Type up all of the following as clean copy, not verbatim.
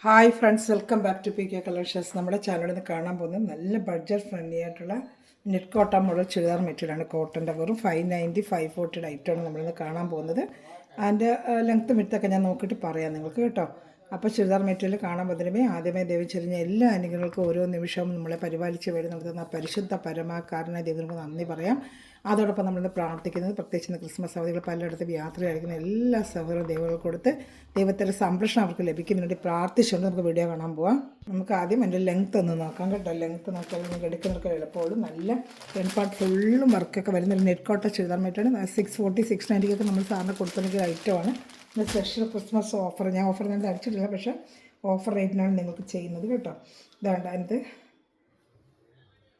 Hi friends, welcome back to P K collections. നമ്മുടെ ചാനലിൽ നിന്ന് കാണാൻ പോകുന്നത് നല്ല ബഡ്ജറ്റ് ഫ്രണ്ട്ലി ആയിട്ടുള്ള നെറ്റ് കോട്ടൺ മോഡൽ ചുരിദാർ മെറ്റീരിയലാണ്. കോട്ടൻ്റെ വെറും 590 540 ഐറ്റമാണ് നമ്മളിന്ന് കാണാൻ പോകുന്നത്. അതിൻ്റെ ലെങ്ത്തും വിട്തൊക്കെ ഞാൻ നോക്കിയിട്ട് പറയാം നിങ്ങൾക്ക് കേട്ടോ. അപ്പോൾ ചുരിദാർ മെറ്റീരിയൽ കാണാൻ പോകുന്നതിനുമേ ആദ്യമേ ദൈവം ചെറിഞ്ഞ എല്ലാ അനുഗ്രഹങ്ങൾക്കും ഓരോ നിമിഷവും നമ്മളെ പരിപാലിച്ച് വഴി നടത്തുന്ന പരിശുദ്ധ പരമാകാരനായ ദൈവങ്ങൾക്ക് നന്ദി പറയാം. അതോടൊപ്പം നമ്മളിന്ന് പ്രാർത്ഥിക്കുന്നത് പ്രത്യേകിച്ച് ഇന്ന് ക്രിസ്മസ് അവധികൾ പലയിടത്തും യാത്രയായിരിക്കുന്ന എല്ലാ സഹോദര ദൈവങ്ങൾ കൊടുത്ത് ദൈവത്തിൻ്റെ സംരക്ഷണം അവർക്ക് ലഭിക്കുന്നതിന് വേണ്ടി പ്രാർത്ഥിച്ചുകൊണ്ട് നമുക്ക് വീഡിയോ കാണാൻ പോവാം. നമുക്ക് ആദ്യം എൻ്റെ ലെങ്ത്ത് ഒന്ന് നോക്കാം കേട്ടോ. ലെങ്ത്ത് നോക്കിയാൽ നമുക്ക് എടുക്കുന്നവർക്ക് എളുപ്പമുള്ളൂ. നല്ല ഫ്രണ്ട് പാർട്ട് ഫുള്ളും വർക്കൊക്കെ വരുന്ന ഒരു നെറ്റ് കോട്ട ചുരിദാർ മെറ്റീരിയൽ 640 690 നമ്മൾ സാറിന് കൊടുത്തിരിക്കുന്ന ഐറ്റമാണ്. ഇത് സ്പെഷ്യൽ ക്രിസ്മസ് ഓഫർ. ഞാൻ ഓഫർ ഞാൻ അടിച്ചിട്ടില്ല, പക്ഷേ ഓഫർ റേറ്റിനാണ് നിങ്ങൾക്ക് ചെയ്യുന്നത് കേട്ടോ. ഇതാണ്ട് അതിനകത്ത്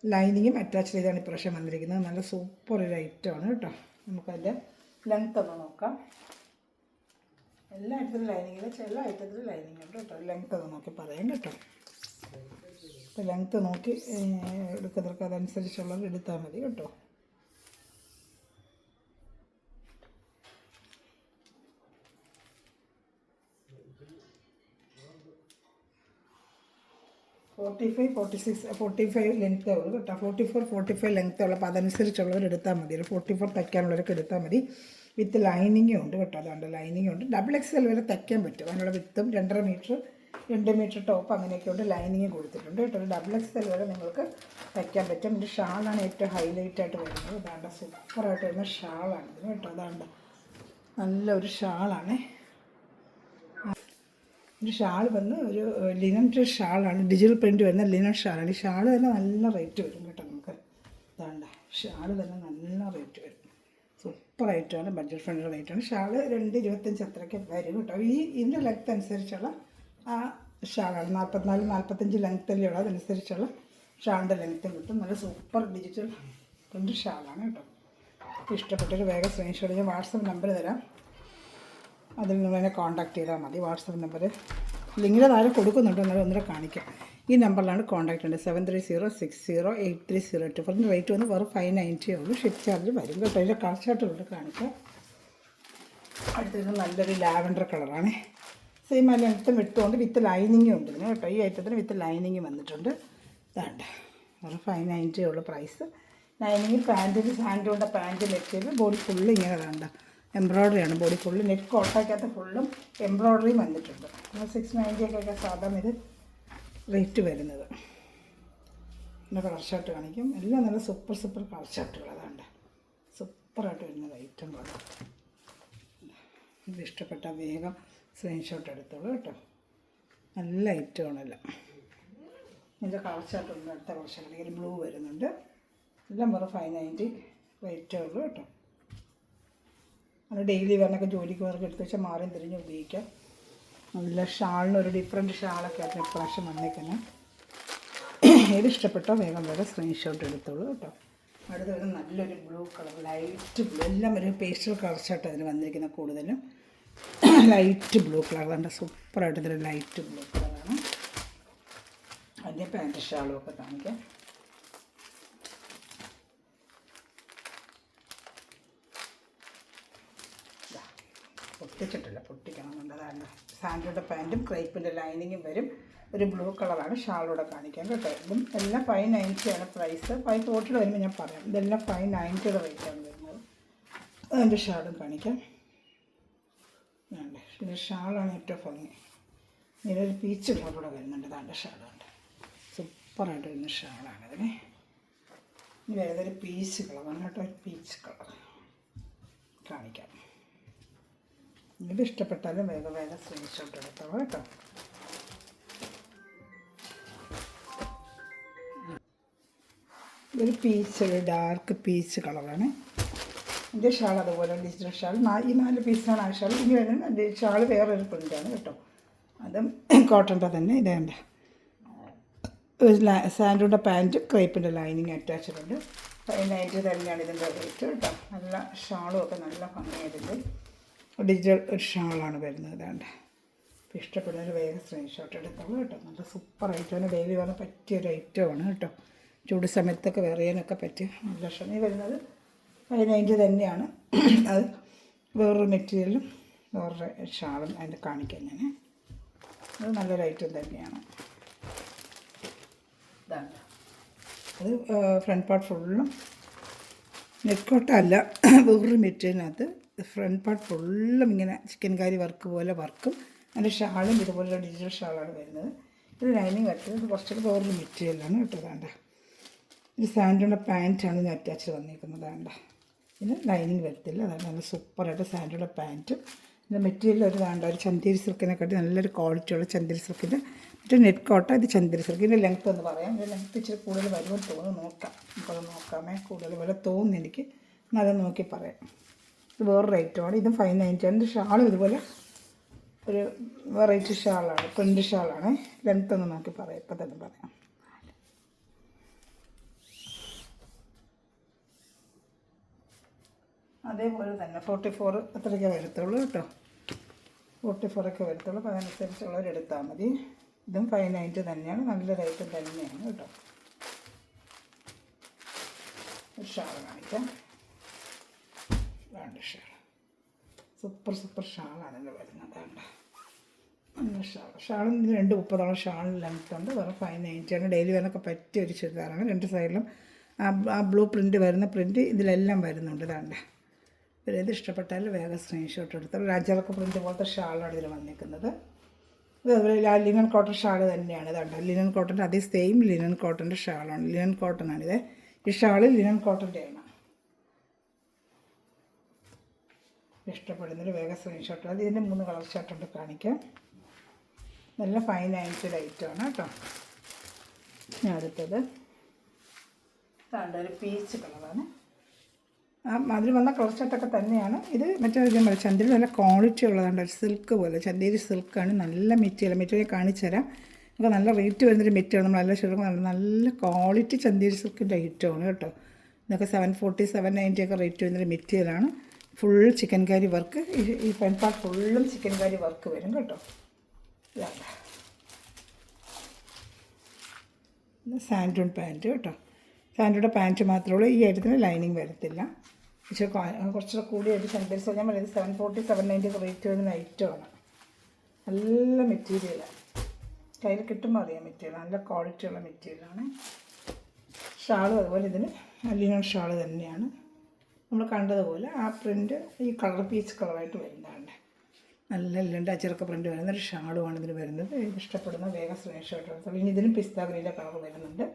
ലൈനിങ്ങും അറ്റാച്ച് ചെയ്താണ് ഇപ്രാവശ്യം വന്നിരിക്കുന്നത്. നല്ല സൂപ്പർ ഒരു ഐറ്റമാണ് കേട്ടോ. നമുക്കതിൻ്റെ ലെങ്ത്ത് ഒന്ന് നോക്കാം. എല്ലാ ഐറ്റത്തിലും ലൈനിങ്ങില്ല, ചില ഐറ്റത്തിൽ ലൈനിങ് ഉണ്ട് കേട്ടോ. ലെങ്ത്ത് ഒന്ന് നോക്കി പറയാം കേട്ടോ. അപ്പോൾ ലെങ്ത്ത് നോക്കി എടുക്കുന്നവർക്ക് അതനുസരിച്ചുള്ളത് എടുത്താൽ മതി കേട്ടോ. ഫോർട്ടി 45 ലെങ്ത്തേ ഉള്ളൂ കേട്ടോ. 44 45 ലെങ്ത്തേ ഉള്ളൂ. അപ്പോൾ അതനുസരിച്ചുള്ളവർ എടുത്താൽ മതി. ഒരു 44 തയ്ക്കാനുള്ളവരൊക്കെ എടുത്താൽ മതി. വിത്ത് ലൈനിങ്ങും ഉണ്ട് കേട്ടോ. അതുകൊണ്ട് ലൈനിങ് ഉണ്ട്. XXL വരെ തയ്ക്കാൻ പറ്റും. അതിനുള്ള വിത്തും 2.5 മീറ്റർ 2 മീറ്റർ ടോപ്പ് അങ്ങനെയൊക്കെ ഉണ്ട്. ലൈനിങ് കൊടുത്തിട്ടുണ്ട് കേട്ടോ. ഒരു XXL വരെ നിങ്ങൾക്ക് തയ്ക്കാൻ പറ്റും. ഇത് ഷാളാണ് ഏറ്റവും ഹൈലൈറ്റായിട്ട് വരുന്നത്. അതാണ്ട് സൂപ്പറായിട്ട് വരുന്ന ഷാളാണ് ഇത് കേട്ടോ. അതാണ്ട് നല്ലൊരു ഷാളാണ്. ഒരു ഷാൾ വന്ന് ഒരു ലിനൻ ഷാളാണ്. ഡിജിറ്റൽ പ്രിൻറ്റ് വരുന്ന ലിനൻ ഷാളാണ്. ഈ ഷാൾ തന്നെ നല്ല റേറ്റ് വരും കേട്ടോ. നമുക്ക് ഇതാണ്ട് ഷാൾ തന്നെ നല്ല റേറ്റ് വരും. സൂപ്പർ ഐറ്റമാണ്. ബഡ്ജറ്റ് ഫ്രണ്ട്ലി റേറ്റാണ്. ഷാൾ 2.25 അത്രയ്ക്ക് വരും കേട്ടോ. ഇതിൻ്റെ ലെങ്ത്ത് അനുസരിച്ചുള്ള ആ ഷാളാണ്. 44 45 ലെങ്ത്തല്ലേ ഉള്ളത്. അതനുസരിച്ചുള്ള ഷാളിൻ്റെ ലെങ്ത്തും കിട്ടും. നല്ല സൂപ്പർ ഡിജിറ്റൽ പ്രിൻറ്റ് ഷാളാണ് കേട്ടോ. ഇഷ്ടപ്പെട്ടൊരു വേഗം സ്ക്രീൻഷോട്ട് ഞാൻ വാട്സപ്പ് നമ്പർ തരാം. അതിൽ നിങ്ങൾ എന്നെ കോൺടാക്ട് ചെയ്താൽ മതി. വാട്സപ്പ് നമ്പർ ലിങ്കിൻ്റെ താഴെ കൊടുക്കുന്നുണ്ട്. എന്നാലും ഒന്നുകൂടെ കാണിക്കാം. ഈ നമ്പറിലാണ് കോൺടാക്ട് ചെയ്യേണ്ടത്. 7306083024. അതിൻ്റെ റേറ്റ് വന്ന് വെറും 590 ഉള്ളൂ. ഷിപ്പ് ചാർജ് വരും കേട്ടോ. അതിൻ്റെ കളർച്ചാർട്ടുകൊണ്ട് കാണിക്കാം. അടുത്തത് നല്ലൊരു ലാവൻഡർ കളറാണ്. സെയിം ആ ലെങ്ത്തും വിട്ടുകൊണ്ട് വിത്ത് ലൈനിങ്ങും ഉണ്ട് ഇതിന് കേട്ടോ. ഈ ഐറ്റത്തിന് വിത്ത് ലൈനിങ് വന്നിട്ടുണ്ട്. ഇതാണ്ട് വെറും 590 ഉള്ളൂ പ്രൈസ്. ലൈനിങ് പാൻറ്റിന് സാൻഡോണ്ട പാൻറ്റ് മെറ്റീരിയൽ ബോഡി ഫുള്ള് ഇങ്ങനെ വേണ്ട എംബ്രോയ്ഡറിയാണ്. ബോഡി ഫുള്ള് നെറ്റ് കോട്ടയ്ക്കകത്ത് ഫുള്ളും എംബ്രോയ്ഡറിയും വന്നിട്ടുണ്ട്. 690 ഒക്കെ സാധാരണ ഇത് റേറ്റ് വരുന്നത്. പിന്നെ കളർ ഷർട്ട് കാണിക്കും. എല്ലാം നല്ല സൂപ്പർ കളർ ഷർട്ടുകൾ. അതാണ്ട് സൂപ്പറായിട്ട് വരുന്നത് ഐറ്റങ്ങളാണ്. ഇത് ഇഷ്ടപ്പെട്ട വേഗം സ്ക്രീൻഷോട്ട് എടുത്തോളൂ കേട്ടോ. നല്ല ഐറ്റമാണല്ലോ. ഇതിൻ്റെ കളർ ഷർട്ടുണ്ട്. അടുത്ത കളർ ഷർട്ട് അല്ലെങ്കിൽ ബ്ലൂ വരുന്നുണ്ട്. എല്ലാം വെറും 590 റേറ്റേ ഉള്ളൂ കേട്ടോ. അത് ഡെയിലി വരണൊക്കെ ജോലിക്ക് വർക്ക് എടുത്ത് വെച്ചാൽ മാറിയും തിരിഞ്ഞ് ഉപയോഗിക്കാം. നല്ല ഷാളിനൊരു ഡിഫറെൻറ്റ് ഷാളൊക്കെ ആയിരുന്നു ഇപ്രാവശ്യം വന്നേക്കുന്നത്. ഏത് ഇഷ്ടപ്പെട്ടോ വേഗം വരെ സ്ക്രീൻഷോട്ട് എടുത്തോളൂ കേട്ടോ. അടുത്ത ഒരു നല്ലൊരു ബ്ലൂ കളർ, ലൈറ്റ് ബ്ലൂ. എല്ലാം ഒരു പേസ്റ്റൽ കളർ ഷർട്ട് അതിന് വന്നിരിക്കുന്നത്. കൂടുതലും ലൈറ്റ് ബ്ലൂ കളർ. നല്ല സൂപ്പറായിട്ട് ഇതൊരു ലൈറ്റ് ബ്ലൂ കളറാണ്. അതിൻ്റെ പാൻറ്റ് ഷാളും ഒക്കെ കാണിക്കാം. പൊട്ടിച്ചിട്ടില്ല, പൊട്ടിക്കണമെന്നുണ്ട്. അതാണ് സാൻഡോയുടെ പാൻറ്റും ക്രൈപ്പിൻ്റെ ലൈനിങ്ങും വരും. ഒരു ബ്ലൂ കളറാണ്. ഷാളോടെ കാണിക്കാം കേട്ടോ. ഇതും എല്ലാം 590 ആണ് പ്രൈസ്. 540 വരുമ്പോൾ ഞാൻ പറയാം. ഇതെല്ലാം 590 റേറ്റാണ് വരുന്നത്. അതിൻ്റെ ഷാളും കാണിക്കാം. ഇതിൻ്റെ ഷാളാണ് ഏറ്റവും ഭംഗി. ഇതിലൊരു പീച്ച് കളറൂടെ വരുന്നുണ്ട്. ഇതാണ്ട് ഷാളുണ്ട്. സൂപ്പറായിട്ട് വരുന്ന ഷാളാണ് ഇതിന്. ഇനി വേറൊരു പീച്ച് കളറാണ് കേട്ടോ. ഒരു പീച്ച് കളർ കാണിക്കാം. ഇത് ഇഷ്ടപ്പെട്ടാലും വേഗം സ്ക്രീൻഷോട്ട് എടുത്തോളൂ കേട്ടോ. ഇതൊരു പീച്ച്, ഒരു ഡാർക്ക് പീച്ച് കളറാണ്. എൻ്റെ ഷാൾ അതുപോലെ ഡിജിറ്റൽ ഷാൾ. ഈ 4 പീസാണ് ആ ഷാൾ. ഇനി വരുന്നത് ഷാൾ വേറൊരു പ്രിൻ്റാണ് കേട്ടോ. അതും കോട്ടൻ്റെ തന്നെ. ഇതേണ്ട സാൻഡോയുടെ പാൻറ്റ് ക്രേപ്പിൻ്റെ ലൈനിങ് അറ്റാച്ച്ഡ് ഉണ്ട്. 590 തന്നെയാണ് ഇതിൻ്റെ റേറ്റ് കേട്ടോ. നല്ല ഷാളും ഒക്കെ നല്ല ഭംഗിയായിട്ടുണ്ട്. ഡിജിറ്റൽ ഒരു ഷാളാണ് വരുന്നത്. അതാണ്ട് ഇപ്പോൾ ഇഷ്ടപ്പെടുന്നൊരു വേഗം സ്ക്രീൻഷോട്ട് എടുത്തോളൂ കേട്ടോ. നല്ല സൂപ്പർ ഐറ്റമാണ്. ഡെയിലി വന്ന് പറ്റിയൊരു ഐറ്റമാണ് കേട്ടോ. ചൂട് സമയത്തൊക്കെ വെറിയാനൊക്കെ പറ്റിയ നല്ല ഷണി വരുന്നത് 590 തന്നെയാണ്. അത് വേറൊരു മെറ്റീരിയലും വേറൊരു ഷാളും അതിൻ്റെ കാണിക്കാം ഞാൻ. അത് നല്ലൊരു ഐറ്റം തന്നെയാണ്. ഇതാണ് അത് ഫ്രണ്ട് പാർട്ട് ഫുള്ളും നെറ്റ് കോട്ടല്ല, വേറൊരു മെറ്റീരിയലിനകത്ത് ഫ്രണ്ട് പാർട്ട് ഫുള്ളും ഇങ്ങനെ ചിക്കൻ കാരി വർക്ക് പോലെ വർക്കും. അതിൻ്റെ ഷാളും ഇതുപോലുള്ള ഡിജിറ്റൽ ഷാളാണ് വരുന്നത്. ഇത് ലൈനിങ് വരച്ചത്. ഇത് കുറച്ചൊക്കെ വേറൊരു മെറ്റീരിയലാണ് കേട്ടോ. വേണ്ട ഇത് സാൻഡോയുടെ പാൻറ്റാണ് ഇതിന് അറ്റാച്ച് വന്നിരിക്കുന്നത്. വേണ്ട ഇതിന് ലൈനിങ് വരത്തില്ല. അതാണ് നല്ല സൂപ്പറായിട്ട് സാൻഡോയുടെ പാൻറ്റും. ഇതിൻ്റെ മെറ്റീരിയൽ ഒരു വേണ്ട ഒരു ചന്തേരി സിൽക്കിനെക്കാട്ടി നല്ലൊരു ക്വാളിറ്റിയുള്ള ചന്തേരി സിൽക്കിൻ്റെ മറ്റേ നെറ്റ് കോട്ട. ഇത് ചന്തേരി സിൽക്ക്. ഇതിൻ്റെ ലെങ്ത്ത് എന്ന് പറയാം. ഇതിൻ്റെ ലെങ്ത്ത് ഇച്ചിരി കൂടുതൽ വരുമെന്ന് തോന്നുന്നു. നോക്കാം, നമുക്കത് നോക്കാമേ. കൂടുതൽ വില തോന്നുന്നു എനിക്ക്. അത് നോക്കി പറയാം. ഇത് വേറൊരു ഐറ്റമാണ്. ഇതും 590 ആണ്. ഷാളും ഇതുപോലെ ഒരു വെറൈറ്റി ഷാളാണ്, പ്രിൻ്റ് ഷാളാണ്. ലെങ്ത്ത് ഒന്ന് നോക്കി പറയാം, ഇപ്പം തന്നെ പറയാം. അതേപോലെ തന്നെ 44 അത്രയൊക്കെ വരത്തുള്ളൂ കേട്ടോ. 44 ഒക്കെ വരത്തുള്ളൂ. അപ്പോൾ അതനുസരിച്ചുള്ളവരെടുത്താൽ മതി. ഇതും 590 തന്നെയാണ്. നല്ലൊരു ഐറ്റം തന്നെയാണ് കേട്ടോ. ഒരു ഷാൾ കാണിക്കാം. വേണ്ട ഷാൾ സൂപ്പർ ഷാളാണ് ഇതിൽ വരുന്നത്. വേണ്ട നല്ല ഷാളും ഇതിന് 230 ഷാളിന് ലെങ്ത്ത് ഉണ്ട്. വേറെ 590 ആണ്. ഡെയിലി വേനൊക്കെ പറ്റിയ ഒരു ചുരിദാറാണ്. രണ്ട് സൈഡിലും ആ ബ്ലൂ പ്രിൻ്റ് വരുന്ന പ്രിൻ്റ് ഇതിലെല്ലാം വരുന്നുണ്ട്. ഇതാണ്ട് ഇത് ഇഷ്ടപ്പെട്ടാൽ വേഗം സ്ക്രീൻഷോട്ട് എടുത്താൽ ഒരു അജറക്ക് പ്രിൻ്റ് പോലത്തെ ഷാളാണ് ഇതിൽ വന്നിരിക്കുന്നത്. ഇത് അതുപോലെ ലിനൻ കോട്ടൺ ഷാൾ തന്നെയാണ്. ഇതാണ്ട് ലിനൻ കോട്ടൻ്റെ അതേ സെയിം ലിനൻ കോട്ടൻ്റെ ഷാളാണ്. ലിനൻ കോട്ടനാണിത്. ഈ ഷാൾ ലിനൻ കോട്ടൻ്റെയാണ്. ഇഷ്ടപ്പെടുന്നതിൽ വേഗം സ്ക്രീൻഷോട്ട്. അത് ഇതിൻ്റെ 3 കളർ ഷർട്ടുണ്ട് കാണിക്കാം. നല്ല 590 ഐറ്റമാണ് കേട്ടോ. ഞാൻ അടുത്തത് ഒരു പീച്ച് കളറാണ്. അതിൽ വന്ന കളർ ഷർട്ടൊക്കെ തന്നെയാണ്. ഇത് മറ്റേ ചന്തേരി നല്ല ക്വാളിറ്റി ഉള്ളതാണ്. ഒരു സിൽക്ക് പോലെ ചന്തേരി സിൽക്കാണ്. നല്ല മെറ്റീരിയൽ കാണിച്ചു തരാം. നമുക്ക് നല്ല റേറ്റ് വരുന്നൊരു മെറ്റീരിയൽ. നമ്മൾ നല്ല ഷർട്ട് നല്ല ക്വാളിറ്റി ചന്തേരി സിൽക്കിൻ്റെ ഐറ്റമാണ് കേട്ടോ. ഇതൊക്കെ 740 790 ഒക്കെ റേറ്റ് വരുന്നൊരു മെറ്റീരിയലാണ്. ഫുൾ ചിക്കൻ കാരി വർക്ക്. ഈ ഫ്രണ്ട് പാർട്ട് ഫുള്ളും ചിക്കൻ കാരി വർക്ക് വരും കേട്ടോ. ഇതാണ് സാൻഡൂൺ പാൻറ്റ് കേട്ടോ. സാൻഡൂടെ പാൻറ്റ് മാത്രമേ ഉള്ളൂ. ഈ ഐറ്റത്തിന് ലൈനിങ് വരത്തില്ല. പക്ഷേ കുറച്ചുകൂടെ കൂടിയായിട്ട് സെൻറ്റേഴ്സ് ഞാൻ പറയുന്നത് 740 790 ഒക്കെ റേറ്റ് വരുന്ന ഐറ്റമാണ്. നല്ല മെറ്റീരിയലാണ്. കയ്യിൽ കിട്ടുമ്പോൾ അറിയാം മെറ്റീരിയൽ. നല്ല ക്വാളിറ്റിയുള്ള മെറ്റീരിയലാണ്. ഷാളും അതുപോലെ ഇതിന് ലിനൻ ഷാൾ തന്നെയാണ്. നമ്മൾ കണ്ടതുപോലെ ആ പ്രിൻ്റ് ഈ കളർ പീച്ച് കളറായിട്ട് വരുന്നതാണ്. നല്ല രണ്ട് അച്ചറക്ക പ്രിൻ്റ് വരുന്ന ഒരു ഷാളുമാണ് ഇതിന് വരുന്നത്. ഇഷ്ടപ്പെടുന്ന വേഗം സ്ക്രീൻഷോട്ട് എടുത്തോളൂ. ഇനി ഇതിനും പിസ്ത ഗ്രീൻ്റെ കളർ വരുന്നുണ്ട്.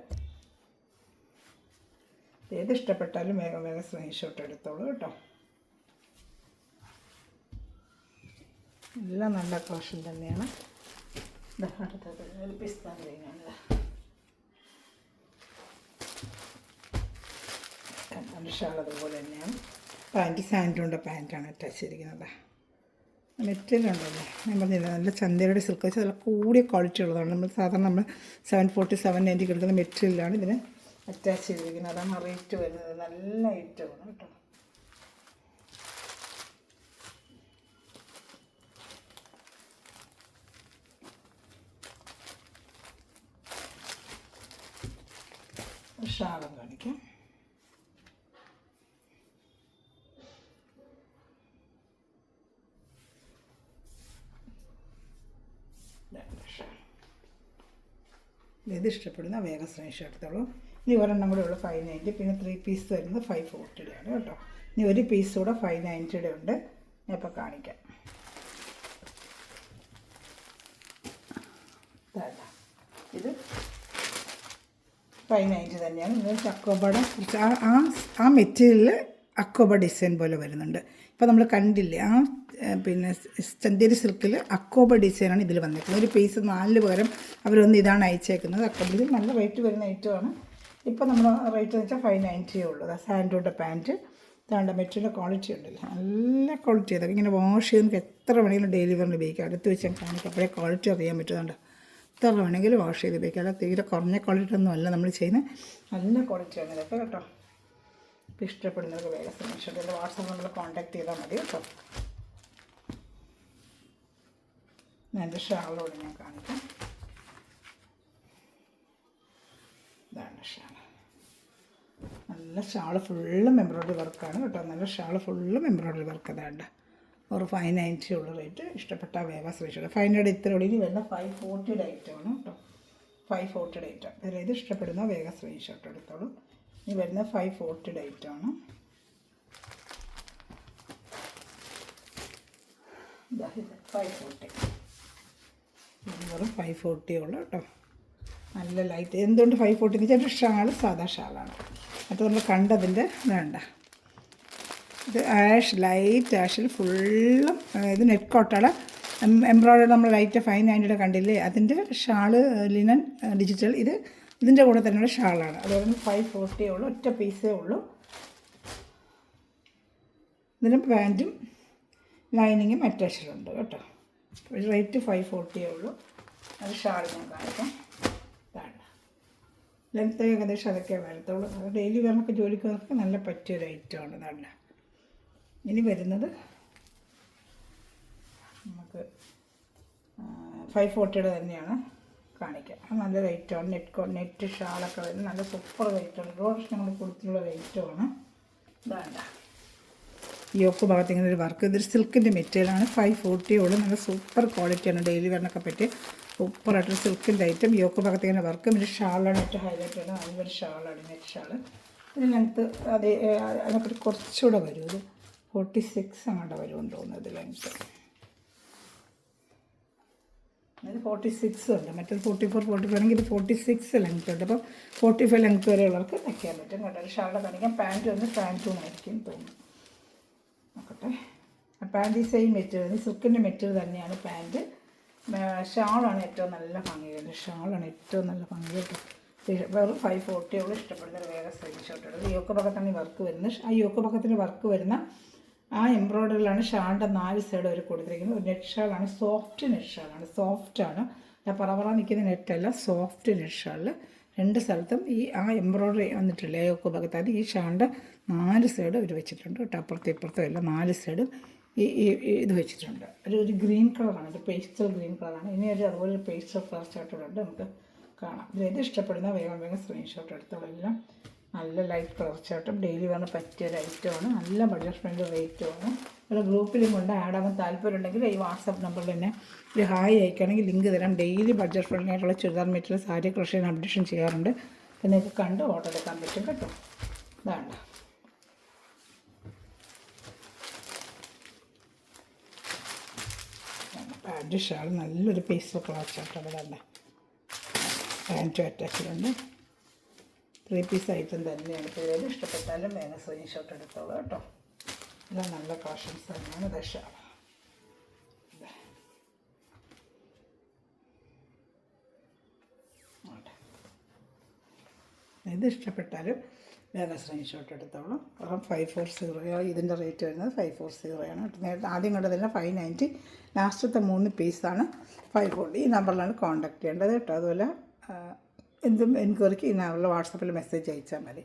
ഏത് ഇഷ്ടപ്പെട്ടാലും വേഗം സ്ക്രീൻഷോട്ട് എടുത്തോളൂ കേട്ടോ. എല്ലാം നല്ല കളക്ഷൻ തന്നെയാണ്. അടുത്തത് ഒരു പിസ്ത ഗ്രീനാണ്. ഷാൾ അതുപോലെ തന്നെയാണ്. പാൻറ്റ് സാൻഡൂണിൻ്റെ പാൻറ്റാണ് അറ്റാച്ച് ചെയ്തിരിക്കുന്നത്. മെറ്റീരിയൽ ഉണ്ടല്ലോ ഞാൻ പറഞ്ഞില്ല, നല്ല ചന്തയുടെ സിൽക്ക് വെച്ചാൽ നല്ല കൂടിയ ക്വാളിറ്റി ഉള്ളതാണ്. നമ്മൾ 740 790 എടുക്കുന്ന മെറ്റീരിയലാണ് ഇതിന് അറ്റാച്ച് ചെയ്തിരിക്കുന്നത്. അതാണ് റേറ്റ് വരുന്നത്. നല്ല ഐറ്റമാണ് കേട്ടോ. ഷാളും കാണിക്കാം. ഇത് ഇഷ്ടപ്പെടുന്ന വേഗം സ്ക്രീൻഷോട്ട് എടുത്തോളൂ. ഇനി ഒരെണ്ണം കൂടെ ഉള്ള 590. പിന്നെ 3 പീസ് വരുന്നത് 540 ആണ് കേട്ടോ. ഇനി ഒരു പീസ് കൂടെ 590 ഉണ്ട്. ഞാൻ ഇപ്പോൾ കാണിക്കാം. ഇത് 590 തന്നെയാണ്. ഇത് അക്കോബയുടെ ആ മെറ്റീരിയൽ അക്കോബ ഡിസൈൻ പോലെ വരുന്നുണ്ട്. ഇപ്പോൾ നമ്മൾ കണ്ടില്ലേ പിന്നെ ചന്തേരി സിൽക്കിൽ അക്കോബ ഡിസൈനാണ് ഇതിൽ വന്നിരിക്കുന്നത്. ഒരു പീസ് 4 പകരം അവരൊന്ന് ഇതാണ് അയച്ചേക്കുന്നത്. അക്കോബ ഇത് നല്ല റേറ്റ് വരുന്ന ഐറ്റമാണ്. ഇപ്പോൾ നമ്മൾ റേറ്റ് എന്ന് വെച്ചാൽ 590 ഉള്ളൂ. സാൻഡൂടെ പാൻറ്റ് ഇതാണ്ട് മെറ്റീരിയൽ ക്വാളിറ്റി ഉണ്ടല്ലോ, നല്ല ക്വാളിറ്റി. അതൊക്കെ ഇങ്ങനെ വാഷ് ചെയ്ത് നമുക്ക് എത്ര വേണമെങ്കിലും ഡെയിലി വെയറിന് ഉപയോഗിക്കാം. അടുത്ത് വെച്ചാൽ കാണിക്കാം, അപ്പോഴേ ക്വാളിറ്റി അറിയാൻ പറ്റുന്നുണ്ട്. എത്ര വേണമെങ്കിലും വാഷ് ചെയ്ത് ഉപയോഗിക്കാം. അല്ല തീരെ കുറഞ്ഞ ക്വാളിറ്റി ഒന്നും അല്ല നമ്മൾ ചെയ്യുന്നത്. നല്ല ക്വാളിറ്റിയാണ് ഇതൊക്കെ കേട്ടോ. ഇപ്പോൾ ഇഷ്ടപ്പെടുന്നവർക്ക് വേഗം സ്ക്രീൻഷോട്ട് ചെയ്ത് വാട്സാപ്പ് നമ്മൾ കോൺടാക്ട് ചെയ്താൽ മതി കേട്ടോ. എൻ്റെ ഷാളോട് ഞാൻ കാണിക്കാം. ഇതാണ് ഷാൾ. നല്ല ഷാൾ ഫുള്ളും എംബ്രോയ്ഡറി വർക്കാണ് കേട്ടോ. നല്ല ഷാൾ ഫുള്ളും എംബ്രോയ്ഡറി വർക്ക്. അതാണ്ട് ഒരു 590 ഉള്ള റേറ്റ്. ഇഷ്ടപ്പെട്ട വേഗം സ്ക്രീൻഷോട്ട്. 500 ഇത്ര ഉള്ളൂ. ഇനി വരുന്ന 540 ഐറ്റമാണ് കേട്ടോ. 540 ഐറ്റം. ഇത് ഇഷ്ടപ്പെടുന്ന വേഗം സ്ക്രീൻഷോട്ട് എടുത്തോളൂ. ഇനി വരുന്ന 540 ഐറ്റമാണ്. ഇത് 540. ഇത് വെറും 540 ഉള്ളൂ കേട്ടോ. നല്ല ലൈറ്റ്. എന്തുകൊണ്ട് 540 എന്ന് വെച്ചാൽ ഷാൾ സാധാ ഷാളാണ്. അത് നമ്മൾ കണ്ടതിൻ്റെ വേണ്ട. ഇത് ലൈറ്റ് ആഷിൽ ഫുള്ളും ഇത് നെറ്റ് കോട്ടാണ്. എംബ്രോയ്ഡറി നമ്മൾ ലൈറ്റ് 590 കണ്ടില്ലേ, അതിൻ്റെ ഷാള് ലിനൻ ഡിജിറ്റൽ. ഇതിൻ്റെ കൂടെ തന്നെയുള്ള ഷാളാണ്. അതുപോലെ 540 ഉള്ളൂ. ഒറ്റ പീസേ ഉള്ളൂ. ഇതിന് പാൻറ്റും ലൈനിങ്ങും അറ്റാച്ച്ഡുണ്ട് കേട്ടോ. റേറ്റ് 540 ഉള്ളൂ. അത് ഷാൾ ഞാൻ കാണിക്കാം. ലെങ്ത്ത് ഏകദേശം അതൊക്കെ വരത്തുള്ളൂ. അത് ഡെയിലി വെയറിനൊക്കെ ജോലിക്കാർക്ക് നല്ല പറ്റിയൊരു ഐറ്റമാണ്. നല്ല ഇനി വരുന്നത് നമുക്ക് 540 തന്നെയാണ് കാണിക്കുക. അത് നല്ലൊരു ഐറ്റമാണ്. നെറ്റ് ഷാളൊക്കെ വരുന്നത് നല്ല സൂപ്പർ ഐറ്റമാണ്. ഒരുപാട് ഞങ്ങൾ കൊടുത്തിട്ടുള്ള ഒരു ഐറ്റമാണ്. ഇതാണ്ട യോക്ക് ഭാഗത്ത് ഇങ്ങനെ ഒരു വർക്ക്. ഇതൊരു സിൽക്കിൻ്റെ മെറ്റീരിയലാണ്. 540 ഉള്ളൂ. നല്ല സൂപ്പർ ക്വാളിറ്റിയാണ്. ഡെയിലി വെയറിനൊക്കെ പറ്റിയ സൂപ്പറായിട്ടൊരു സിൽക്കിൻ്റെ ഐറ്റം. യോക്ക് ഭാഗത്ത് ഇങ്ങനെ വർക്ക്. ഒരു ഷാളാണ് ഏറ്റവും ഹൈലൈറ്റ് ചെയ്യുന്നത്. അതിനൊരു ഷാളാണ് നെറ്റ് ഷാൾ. ഇതിന് ലെങ്ത്ത് അതിനെപ്പറ്റി കുറച്ചുകൂടെ വരും. ഇത് 46 അങ്ങോട്ട് വരുമെന്ന് തോന്നുന്നു. ഇത് ലെങ്ത്ത് ഇത് 46 ഉണ്ട്. മറ്റേത് 44, 45 ആണെങ്കിൽ ഇത് 46 ലെങ്ത്ത് ഉണ്ട്. അപ്പോൾ 45 ലെങ്ത്ത് വരെയുള്ളവർക്ക് വയ്ക്കാൻ പറ്റും കേട്ടോ. ഒരു ഷാളെ കാണിക്കാം. പാൻറ്റ് വന്ന് പാൻറ്റും ആയിരിക്കും തോന്നുന്നു. നോക്കട്ടെ. പാൻറ്റ് ഈ സെയിം മെറ്റീരിയൽ, സിൽക്കിൻ്റെ മെറ്റീരിയൽ തന്നെയാണ് പാൻറ്റ്. ഷാളാണ് ഏറ്റവും നല്ല ഭംഗിയുള്ളത്. ഷാളാണ് ഏറ്റവും നല്ല ഭംഗിയായിട്ട്. വെറും 540 ഉള്ളൂ. ഇഷ്ടപ്പെടുന്ന വേഗം സ്ക്രീൻഷോട്ട് എടുത്ത്. യോക്ക് ഭാഗത്താണ് ഈ വർക്ക് വരുന്നത്. ആ യോക്ക് ഭാഗത്തിൻ്റെ വർക്ക് വരുന്ന ആ എംബ്രോയ്ഡറിയിലാണ് ഷാളിൻ്റെ 4 സൈഡ് അവർ കൊടുത്തിരിക്കുന്നത്. ഒരു നെറ്റ് ഷാളാണ്. സോഫ്റ്റ് നെറ്റ് ഷാളാണ്. സോഫ്റ്റാണ്. ഞാൻ പറ നിൽക്കുന്ന നെറ്റല്ല, സോഫ്റ്റ് നെറ്റ് ഷാളിൽ 2 സ്ഥലത്തും ആ എംബ്രോയ്ഡറി വന്നിട്ടില്ലേ യോക്ക് ഭാഗത്താണ്. ഈ ഷാളിൻ്റെ 4 സൈഡ് അവർ വെച്ചിട്ടുണ്ട് കേട്ടോ. അപ്പുറത്തും ഇപ്പുറത്തും എല്ലാം 4 സൈഡും ഇത് വെച്ചിട്ടുണ്ട്. ഒരു ഗ്രീൻ കളറാണ്. ഒരു പേസ്റ്റൽ ഗ്രീൻ കളറാണ്. ഇനി അതുപോലെ ഒരു പേസ്റ്റൽ കളർ ചാർട്ടുകളുണ്ട്. നമുക്ക് കാണാം. ഇത് ഇഷ്ടപ്പെടുന്ന വേഗം സ്ക്രീൻഷോട്ട് എടുത്തോളൂ. എല്ലാം നല്ല ലൈറ്റ് കളർ ചാർട്ടും ഡെയിലി വന്ന് പറ്റിയൊരു ഐറ്റമാണ്. നല്ല ബഡ്ജറ്റ് ഫ്രണ്ട്ലി റേറ്റുമാണ്. ഒരു ഗ്രൂപ്പിലും കൊണ്ട് ആഡ് ആവാൻ താല്പര്യമുണ്ടെങ്കിൽ ഈ വാട്സാപ്പ് നമ്പറിൽ തന്നെ ഒരു ഹായ് അയക്കുകയാണെങ്കിൽ ലിങ്ക് തരാം. ഡെയിലി ബഡ്ജറ്റ് ഫ്രണ്ട്ലി ആയിട്ടുള്ള churidar material sari collection updation ചെയ്യാറുണ്ട്. അപ്പോൾ നിങ്ങൾക്ക് കണ്ട് ഓർഡർ എടുക്കാൻ പറ്റും കേട്ടോ. ഇതാണ് പാൻറ്റ് ഷാൾ. നല്ലൊരു പീസ് കളർ ചാർട്ടാണ്. തന്നെ പാൻറ്റും അറ്റാച്ചിലുണ്ട്. 3 പീസ് ഐറ്റം തന്നെയാണ്. ഇപ്പോൾ ഏത് ഇഷ്ടപ്പെട്ടാലും വേഗം സ്ക്രീൻഷോട്ട് എടുത്തോളൂ കേട്ടോ. എല്ലാം നല്ല കളക്ഷൻസ് തന്നെയാണ്. ദശ ഇത് ഇഷ്ടപ്പെട്ടാലും വേഗം സ്ക്രീൻഷോട്ട് എടുത്തോളൂ. കാരണം 540 ഇതിൻ്റെ റേറ്റ് വരുന്നത് 540 ആണ്. നേരത്തെ ആദ്യം കണ്ടതില്ല 590. ലാസ്റ്റത്തെ 3 പീസാണ് 540. ഈ നമ്പറിലാണ് കോൺടാക്ട് ചെയ്യേണ്ടത് കേട്ടോ. അതുപോലെ എന്തും എൻക്വയറിക്ക് ഈ നമ്പറിൽ വാട്സാപ്പിൽ മെസ്സേജ് അയച്ചാൽ മതി.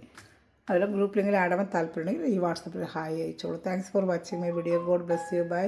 അതുപോലെ ഗ്രൂപ്പിലെങ്കിലും ആഡ് ആവാൻ താല്പര്യമുണ്ടെങ്കിൽ ഈ വാട്സാപ്പിൽ ഹായ് അയച്ചോളൂ. Thanks for watching my video. God bless you. By.